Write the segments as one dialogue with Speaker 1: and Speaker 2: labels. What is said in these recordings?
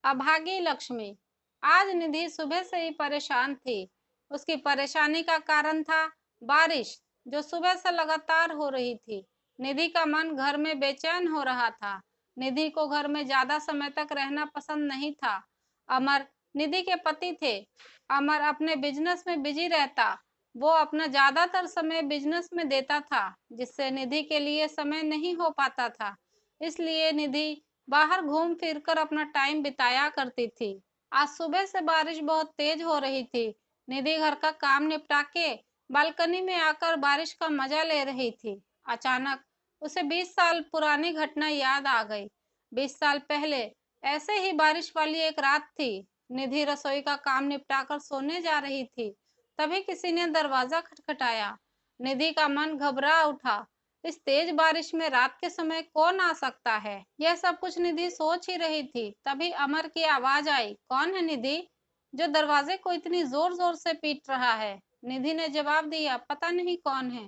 Speaker 1: अभागी लक्ष्मी। आज निधि सुबह से ही परेशान थी। उसकी परेशानी का कारण था बारिश, जो सुबह से लगातार हो रही थी। निधि का मन घर में बेचैन हो रहा था। निधि को घर में ज्यादा समय तक रहना पसंद नहीं था। अमर निधि के पति थे। अमर अपने बिजनेस में बिजी रहता। वो अपना ज्यादातर समय बिजनेस में देता था, जिससे निधि के लिए समय नहीं हो पाता था। इसलिए निधि बाहर घूम फिर कर अपना टाइम बिताया करती थी। आज सुबह से बारिश बहुत तेज हो रही थी। निधि घर का काम निपटा के बालकनी में आकर बारिश का मजा ले रही थी। अचानक उसे 20 साल पुरानी घटना याद आ गई। 20 साल पहले ऐसे ही बारिश वाली एक रात थी। निधि रसोई का काम निपटाकर सोने जा रही थी। तभी किसी ने दरवाजा खटखटाया। निधि का मन घबरा उठा। इस तेज बारिश में रात के समय कौन आ सकता है? यह सब कुछ निधि सोच ही रही थी। तभी अमर की आवाज आई, कौन है निधि, जो दरवाजे को इतनी जोर जोर से पीट रहा है? निधि ने जवाब दिया, पता नहीं कौन है।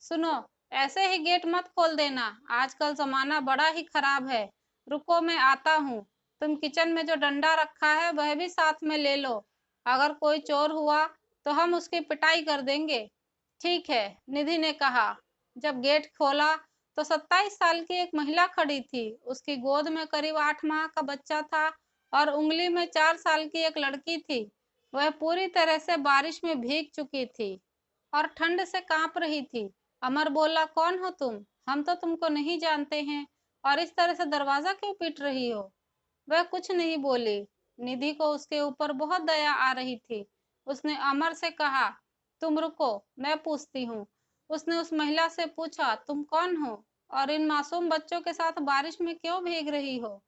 Speaker 1: सुनो, ऐसे ही गेट मत खोल देना। आजकल जमाना बड़ा ही खराब है। रुको, मैं आता हूँ। तुम किचन में जो डंडा रखा है वह भी साथ में ले लो। अगर कोई चोर हुआ तो हम उसकी पिटाई कर देंगे। ठीक है, निधि ने कहा। जब गेट खोला तो 27 साल की एक महिला खड़ी थी। उसकी गोद में करीब 8 माह का बच्चा था और उंगली में 4 साल की एक लड़की थी। वह पूरी तरह से बारिश में भीग चुकी थी और ठंड से कांप रही थी। अमर बोला, कौन हो तुम? हम तो तुमको नहीं जानते हैं और इस तरह से दरवाजा क्यों पीट रही हो? वह कुछ नहीं बोली। निधि को उसके ऊपर बहुत दया आ रही थी। उसने अमर से कहा, तुम रुको, मैं पूछती हूँ। उसने उस महिला से पूछा, तुम कौन हो और इन मासूम बच्चों के साथ बारिश में क्यों भीग रही हो?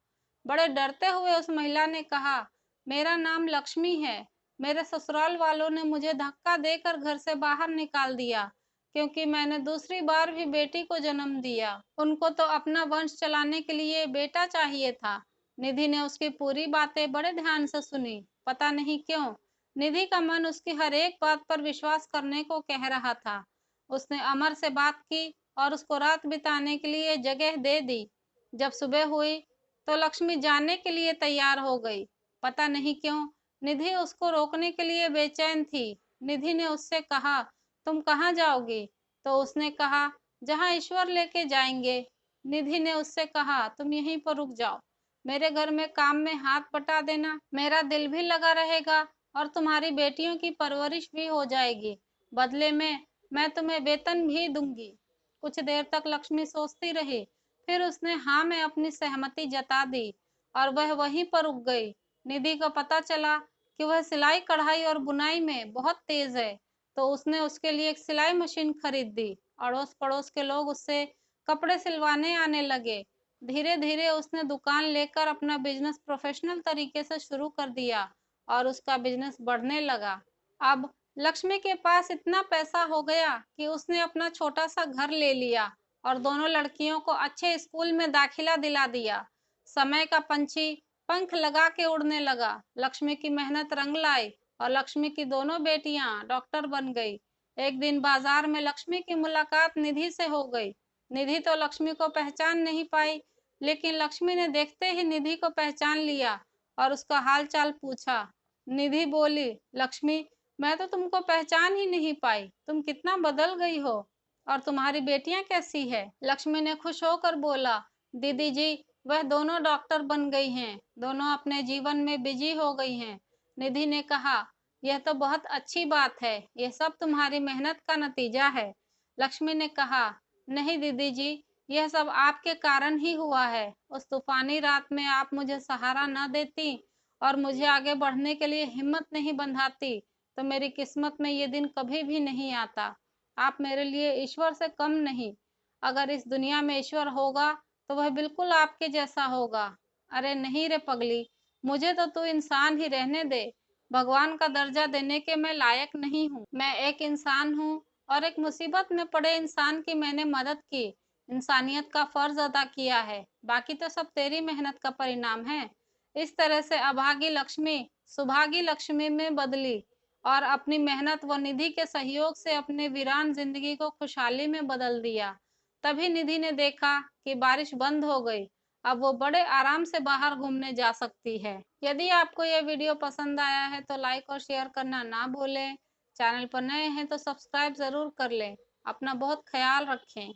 Speaker 1: बड़े डरते हुए उस महिला ने कहा, मेरा नाम लक्ष्मी है। मेरे ससुराल वालों ने मुझे धक्का देकर घर से बाहर निकाल दिया, क्योंकि मैंने दूसरी बार भी बेटी को जन्म दिया। उनको तो अपना वंश चलाने के लिए बेटा चाहिए था। निधि ने उसकी पूरी बातें बड़े ध्यान से सुनी। पता नहीं क्यों निधि का मन उसकी हर एक बात पर विश्वास करने को कह रहा था। उसने अमर से बात की और उसको रात बिताने के लिए जगह दे दी। जब सुबह हुई तो लक्ष्मी जाने के लिए तैयार हो गई। पता नहीं क्यों निधि उसको रोकने के लिए बेचैन थी। निधि ने उससे कहा, तुम कहाँ जाओगी? तो उसने कहा, जहाँ ईश्वर लेके जाएंगे। निधि ने उससे कहा, तुम यहीं पर रुक जाओ। मेरे घर में काम में हाथ बटा देना, मेरा दिल भी लगा रहेगा और तुम्हारी बेटियों की परवरिश भी हो जाएगी। बदले में मैं तुम्हें वेतन भी दूंगी। कुछ देर तक लक्ष्मी सोचती रही। फिर उसने हाँ में अपनी सहमति जता दी और वह वहीं पर रुक गई। निधि को पता चला कि वह सिलाई कढ़ाई और बुनाई में बहुत तेज है, तो उसने उसके लिए एक सिलाई मशीन खरीद दी। अड़ोस पड़ोस के लोग उससे कपड़े सिलवाने आने लगे। धीरे धीरे उसने दुकान लेकर अपना बिजनेस प्रोफेशनल तरीके से शुरू कर दिया और उसका बिजनेस बढ़ने लगा। अब लक्ष्मी के पास इतना पैसा हो गया कि उसने अपना छोटा सा घर ले लिया और दोनों लड़कियों को अच्छे स्कूल में दाखिला दिला दिया। समय का पंछी पंख लगा के उड़ने लगा। लक्ष्मी की मेहनत रंग लाई और लक्ष्मी की दोनों बेटियां डॉक्टर बन गई। एक दिन बाजार में लक्ष्मी की मुलाकात निधि से हो गई। निधि तो लक्ष्मी को पहचान नहीं पाई, लेकिन लक्ष्मी ने देखते ही निधि को पहचान लिया और उसका हाल चाल पूछा। निधि बोली, लक्ष्मी, मैं तो तुमको पहचान ही नहीं पाई। तुम कितना बदल गई हो और तुम्हारी बेटियां कैसी है? लक्ष्मी ने खुश होकर बोला, दीदी जी, वह दोनों डॉक्टर बन गई हैं। दोनों अपने जीवन में बिजी हो गई हैं। निधि ने कहा, यह तो बहुत अच्छी बात है। यह सब तुम्हारी मेहनत का नतीजा है। लक्ष्मी ने कहा, नहीं दीदी जी, यह सब आपके कारण ही हुआ है। उस तूफानी रात में आप मुझे सहारा न देती और मुझे आगे बढ़ने के लिए हिम्मत नहीं बंधाती तो मेरी किस्मत में ये दिन कभी भी नहीं आता। आप मेरे लिए ईश्वर से कम नहीं। अगर इस दुनिया में ईश्वर होगा तो वह बिल्कुल आपके जैसा होगा। अरे नहीं रे पगली, मुझे तो तू इंसान ही रहने दे। भगवान का दर्जा देने के मैं लायक नहीं हूँ। मैं एक इंसान हूँ और एक मुसीबत में पड़े इंसान की मैंने मदद की। इंसानियत का फर्ज अदा किया है। बाकी तो सब तेरी मेहनत का परिणाम है। इस तरह से अभागी लक्ष्मी सुभागी लक्ष्मी में बदली और अपनी मेहनत व निधि के सहयोग से अपने वीरान जिंदगी को खुशहाली में बदल दिया। तभी निधि ने देखा कि बारिश बंद हो गई। अब वो बड़े आराम से बाहर घूमने जा सकती है। यदि आपको यह वीडियो पसंद आया है तो लाइक और शेयर करना ना भूलें। चैनल पर नए हैं तो सब्सक्राइब ज़रूर कर लें। अपना बहुत ख्याल रखें।